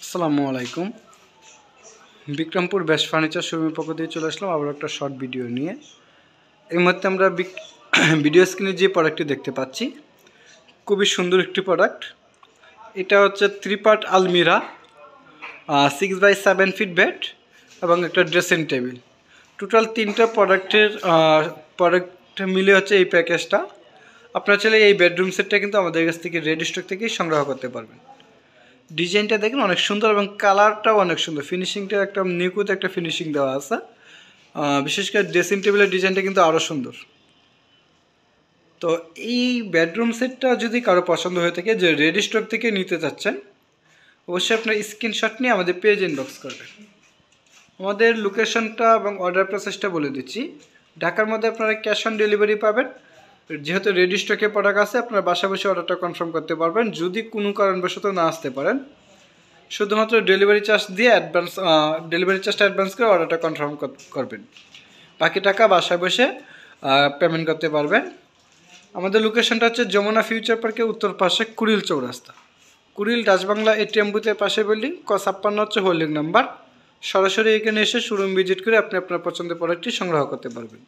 আসসালামু আলাইকুম। Bikrampur best furniture শোরুমের পক্ষ থেকে চলে আসলাম আবার একটা শর্ট ভিডিও নিয়ে। এই মুহূর্তে আমরা ভিডিও স্ক্রিনে যে প্রোডাক্টটি দেখতে পাচ্ছি খুবই সুন্দর একটি প্রোডাক্ট। এটা হচ্ছে 3 পার্ট আলমিরা, 6x7 ফিট বেড এবং একটা ড্রেসিং টেবিল। টোটাল 3টা প্রোডাক্ট মিলে হচ্ছে এই প্যাকেজটা। আপনারা চাইলে এই বেডরুম সেটটা কিন্তু আমাদের কাছ থেকে রেডি স্টক থেকেই সংগ্রহ করতে পারবেন। ডিজাইনটা দেখুন অনেক সুন্দর এবং কালারটাও অনেক সুন্দর, ফিনিশিংটা একটা নিখুঁত একটা ফিনিশিং দেওয়া আছে। বিশেষ করে ড্রেসিং টেবিলের ডিজাইনটা কিন্তু আরও সুন্দর। তো এই বেডরুম সেটটা যদি কারো পছন্দ হয়ে থাকে যে রেডি স্টক থেকে নিতে চাচ্ছেন, অবশ্যই আপনার স্ক্রিনশট নিয়ে আমাদের পেজ ইনবক্স করবেন। আমাদের লোকেশনটা এবং অর্ডার প্রসেসটা বলে দিচ্ছি। ঢাকার মধ্যে আপনারা ক্যাশ অন ডেলিভারি পাবেন। যেহেতু রেডি স্টকে প্রোডাক্ট আছে, আপনারা বাসা বসে অর্ডারটা কনফার্ম করতে পারবেন। যদি কোনো কারণবশত না আসতে পারেন, শুধুমাত্র ডেলিভারি চার্জটা অ্যাডভান্স করে অর্ডারটা কনফার্ম করবেন। বাকি টাকা বাসায় বসে পেমেন্ট করতে পারবেন। আমাদের লোকেশনটা হচ্ছে যমুনা ফিউচার পার্কের উত্তর পাশে কুড়িল চৌরাস্তা, কুড়িল ডাচবাংলা এটিএম বুথের পাশে বিল্ডিং, ক56 হচ্ছে হোল্ডিং নাম্বার। সরাসরি এখানে এসে শোরুম ভিজিট করে আপনি আপনার পছন্দের প্রোডাক্টটি সংগ্রহ করতে পারবেন।